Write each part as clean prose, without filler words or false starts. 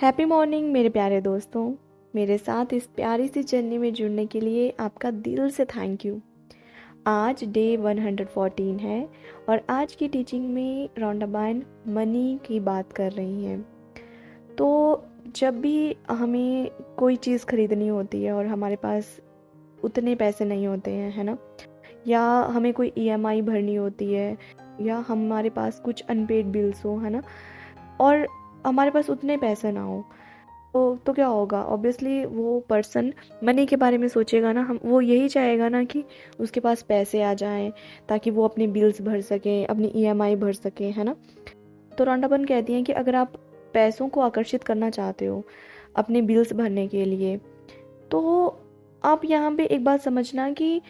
Happy morning मेरे प्यारे दोस्तों। मेरे साथ इस प्यारी सी जर्नी में जुड़ने के लिए आपका दिल से थैंक यू। आज डे 114 है और आज की टीचिंग में रॉन्डाबाइन मनी की बात कर रही हैं। तो जब भी हमें कोई चीज़ खरीदनी होती है और हमारे पास उतने पैसे नहीं होते हैं, है ना, या हमें कोई ईएमआई भरनी होती है, या हमारे पास कुछ अनपेड बिल्स हो, है ना, और हमारे पास उतने पैसे ना हो, तो क्या होगा? ऑब्वियसली वो पर्सन मनी के बारे में सोचेगा ना, हम वो यही चाहेगा ना कि उसके पास पैसे आ जाएं ताकि वो अपने बिल्स भर सके, अपनी ईएमआई भर सके, है ना। तो रॉन्डाबन कहती हैं कि अगर आप पैसों को आकर्षित करना चाहते हो अपने बिल्स भरने के लिए, तो आप यहाँ पे एक बात समझना कि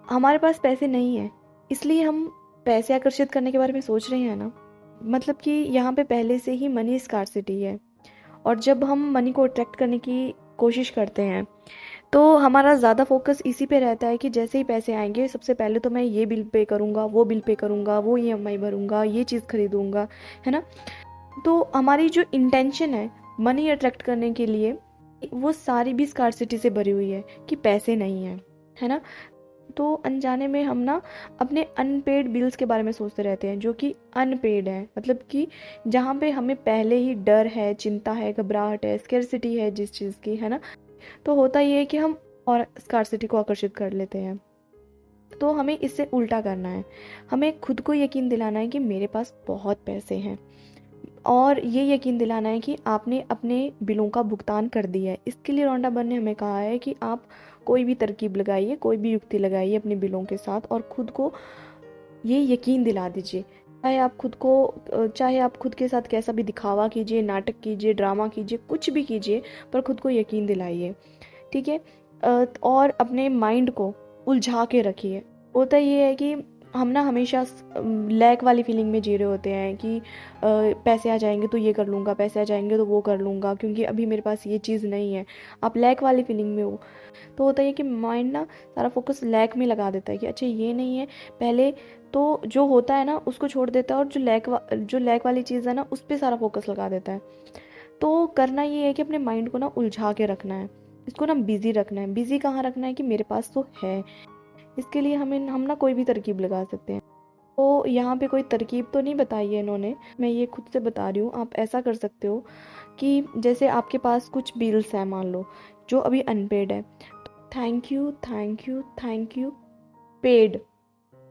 हमारे पास पैसे नहीं है, इसलिए हम पैसे आकर्षित करने के बारे में सोच रहे हैं ना। मतलब कि यहाँ पे पहले से ही मनी स्कार्सिटी है, और जब हम मनी को अट्रैक्ट करने की कोशिश करते हैं तो हमारा ज़्यादा फोकस इसी पे रहता है कि जैसे ही पैसे आएंगे सबसे पहले तो मैं ये बिल पे करूँगा, वो बिल पे करूँगा, वो ईएमआई भरूँगा, ये चीज़ खरीदूँगा, है ना। तो हमारी जो इंटेंशन है मनी अट्रैक्ट करने के लिए, वो सारी भी स्कार्सिटी से भरी हुई है कि पैसे नहीं है ना। तो अनजाने में हम ना अपने अनपेड बिल्स के बारे में सोचते रहते हैं, जो कि अनपेड है, मतलब कि जहाँ पे हमें पहले ही डर है, चिंता है, घबराहट है, स्कैरसिटी है जिस चीज़ की, है ना। तो होता ये है कि हम और स्कार्सिटी को आकर्षित कर लेते हैं। तो हमें इससे उल्टा करना है, हमें खुद को यकीन दिलाना है कि मेरे पास बहुत पैसे हैं, और ये यकीन दिलाना है कि आपने अपने बिलों का भुगतान कर दिया है। इसके लिए रॉन्डाबन ने हमें कहा है कि आप कोई भी तरकीब लगाइए, कोई भी युक्ति लगाइए अपने बिलों के साथ, और खुद को ये यकीन दिला दीजिए। चाहे आप खुद के साथ कैसा भी दिखावा कीजिए, नाटक कीजिए, ड्रामा कीजिए, कुछ भी कीजिए, पर खुद को यकीन दिलाइए, ठीक है। और अपने माइंड को उलझा के रखिए। होता ये है कि हम ना हमेशा लैक वाली फीलिंग में जी रहे होते हैं कि पैसे आ जाएंगे तो ये कर लूँगा, पैसे आ जाएंगे तो वो कर लूँगा, क्योंकि अभी मेरे पास ये चीज़ नहीं है। आप लैक वाली फीलिंग में हो, तो होता है कि माइंड ना सारा फोकस लैक में लगा देता है कि अच्छा ये नहीं है पहले, तो जो होता है ना उसको छोड़ देता है, और जो लैक वाली चीज़ है ना उस पर सारा फोकस लगा देता है। तो करना ये है कि अपने माइंड को ना उलझा के रखना है, इसको ना बिजी रखना है। बिजी कहाँ रखना है कि मेरे पास तो है। इसके लिए हम ना कोई भी तरकीब लगा सकते हैं। तो यहाँ पे कोई तरकीब तो नहीं बताई है इन्होंने, मैं ये खुद से बता रही हूँ। आप ऐसा कर सकते हो कि जैसे आपके पास कुछ बिल्स हैं, मान लो, जो अभी अनपेड है, तो thank you thank you thank you paid,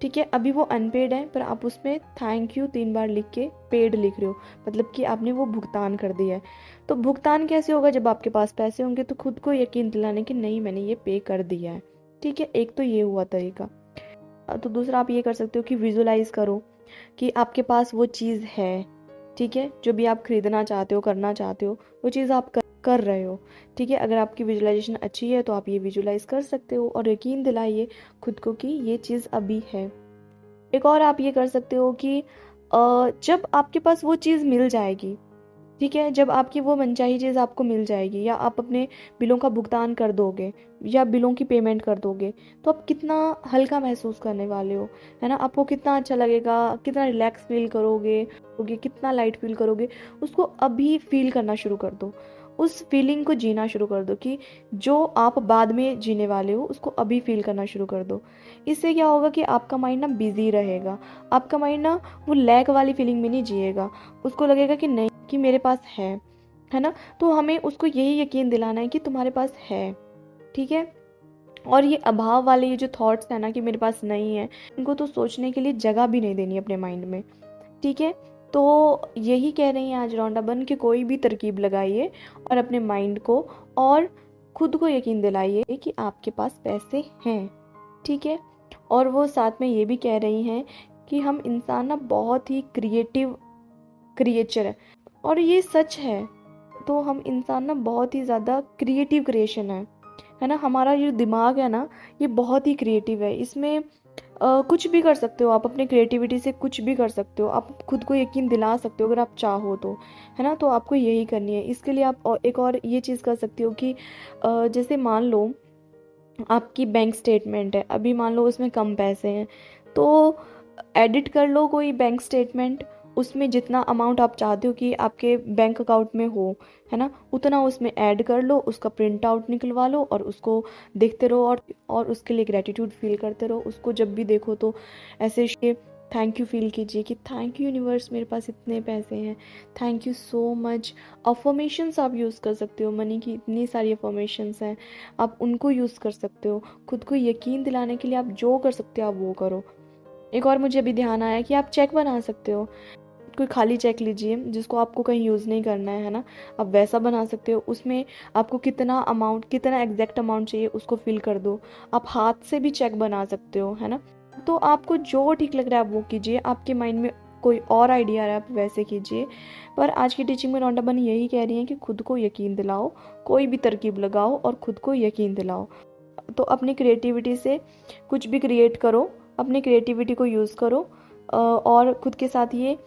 ठीक है। अभी वो अनपेड है, पर आप उसमें थैंक यू 3 बार लिख के पेड लिख रहे हो, मतलब कि आपने वो भुगतान कर दिया है। तो भुगतान कैसे होगा? जब आपके पास पैसे होंगे, तो खुद को यकीन दिलाने कि नहीं, मैंने ये पे कर दिया है, ठीक है। एक तो ये हुआ तरीका। तो दूसरा आप ये कर सकते हो कि विजुलाइज करो कि आपके पास वो चीज़ है, ठीक है। जो भी आप खरीदना चाहते हो, करना चाहते हो, वो चीज़ आप कर रहे हो, ठीक है। अगर आपकी विजुलाइजेशन अच्छी है तो आप ये विजुलाइज कर सकते हो, और यकीन दिलाइए खुद को कि ये चीज़ अभी है। एक और आप ये कर सकते हो कि जब आपके पास वो चीज़ मिल जाएगी, ठीक है, जब आपकी वो मनचाही चीज़ आपको मिल जाएगी, या आप अपने बिलों का भुगतान कर दोगे, या बिलों की पेमेंट कर दोगे, तो आप कितना हल्का महसूस करने वाले हो, है ना। आपको कितना अच्छा लगेगा, कितना रिलैक्स फील करोगे, कितना लाइट फील करोगे। उसको अभी फील करना शुरू कर दो, उस फीलिंग को जीना शुरू कर दो कि जो आप बाद में जीने वाले हो उसको अभी फील करना शुरू कर दो। इससे क्या होगा कि आपका माइंड ना बिजी रहेगा, आपका माइंड ना वो लैक वाली फीलिंग में नहीं जिएगा। उसको लगेगा कि नहीं, कि मेरे पास है ना। तो हमें उसको यही यकीन दिलाना है कि तुम्हारे पास है, ठीक है। और ये अभाव वाले ये जो थॉट्स है ना कि मेरे पास नहीं है, इनको तो सोचने के लिए जगह भी नहीं देनी अपने माइंड में, ठीक है। तो यही कह रही हैं आज रॉन्डाबन कि कोई भी तरकीब लगाइए और अपने माइंड को और खुद को यकीन दिलाइए कि आपके पास पैसे हैं, ठीक है। और वो साथ में ये भी कह रही हैं कि हम इंसान ना बहुत ही क्रिएटिव क्रिएचर है, और ये सच है। तो हम इंसान ना बहुत ही ज़्यादा क्रिएटिव क्रिएशन है ना। हमारा ये दिमाग है ना, ये बहुत ही क्रिएटिव है। इसमें कुछ भी कर सकते हो आप, अपने क्रिएटिविटी से कुछ भी कर सकते हो। आप खुद को यकीन दिला सकते हो अगर आप चाहो तो, है ना। तो आपको यही करनी है। इसके लिए आप एक और ये चीज़ कर सकते हो कि जैसे मान लो आपकी बैंक स्टेटमेंट है, अभी मान लो उसमें कम पैसे हैं, तो एडिट कर लो कोई बैंक स्टेटमेंट, उसमें जितना अमाउंट आप चाहते हो कि आपके बैंक अकाउंट में हो, है ना, उतना उसमें ऐड कर लो, उसका प्रिंट आउट निकलवा लो और उसको देखते रहो और उसके लिए ग्रेटिट्यूड फील करते रहो। उसको जब भी देखो तो ऐसे थैंक यू फील कीजिए कि थैंक यू यूनिवर्स, मेरे पास इतने पैसे हैं, thank you so much. Affirmations आप यूज़ कर सकते हो, मनी की इतनी सारी अफर्मेशंस हैं, आप उनको यूज़ कर सकते हो। खुद को यकीन दिलाने के लिए आप जो कर सकते हो आप वो करो। एक और मुझे अभी ध्यान आया कि आप चेक बना सकते हो। कोई खाली चेक लीजिए जिसको आपको कहीं यूज़ नहीं करना है ना, आप वैसा बना सकते हो। उसमें आपको कितना अमाउंट, कितना एग्जैक्ट अमाउंट चाहिए उसको फिल कर दो। आप हाथ से भी चेक बना सकते हो, है ना। तो आपको जो ठीक लग रहा है आप वो कीजिए। आपके माइंड में कोई और आइडिया आ रहा है आप वैसे कीजिए। पर आज की टीचिंग में रोंडा बनी यही कह रही है कि खुद को यकीन दिलाओ, कोई भी तरकीब लगाओ और खुद को यकीन दिलाओ। तो अपनी क्रिएटिविटी से कुछ भी क्रिएट करो, अपनी क्रिएटिविटी को यूज़ करो और खुद के साथ ये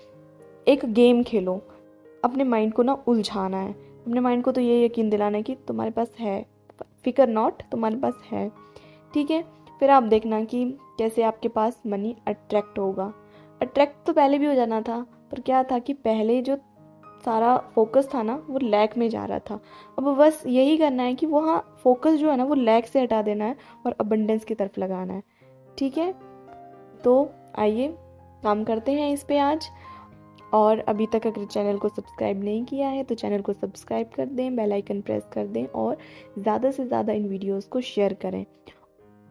एक गेम खेलो। अपने माइंड को ना उलझाना है, अपने माइंड को तो ये यकीन दिलाना है कि तुम्हारे पास है, फिकर नॉट, तुम्हारे पास है, ठीक है। फिर आप देखना कि कैसे आपके पास मनी अट्रैक्ट होगा। अट्रैक्ट तो पहले भी हो जाना था, पर क्या था कि पहले जो सारा फोकस था ना वो लैक में जा रहा था। अब बस यही करना है कि वहाँ फोकस जो है ना वो लैक से हटा देना है और अबंडेंस की तरफ लगाना है, ठीक है। तो आइए काम करते हैं इस पे आज। और अभी तक अगर चैनल को सब्सक्राइब नहीं किया है तो चैनल को सब्सक्राइब कर दें, बेल आइकन प्रेस कर दें और ज़्यादा से ज़्यादा इन वीडियोस को शेयर करें।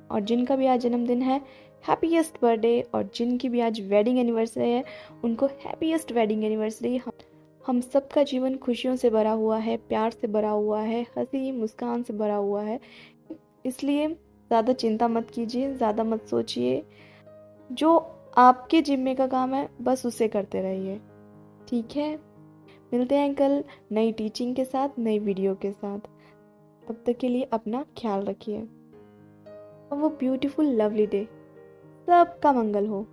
और जिनका भी आज जन्मदिन है हैप्पीएस्ट बर्थडे, और जिनकी भी आज वेडिंग एनिवर्सरी है उनको हैप्पीएस्ट वेडिंग एनिवर्सरी। हम सबका जीवन खुशियों से भरा हुआ है, प्यार से भरा हुआ है, हंसी मुस्कान से भरा हुआ है। इसलिए ज़्यादा चिंता मत कीजिए, ज़्यादा मत सोचिए। जो आपके जिम्मे का काम है बस उसे करते रहिए, ठीक है। मिलते हैं कल नई टीचिंग के साथ, नई वीडियो के साथ। तब तक के लिए अपना ख्याल रखिए। वो ब्यूटीफुल लवली डे, सबका मंगल हो।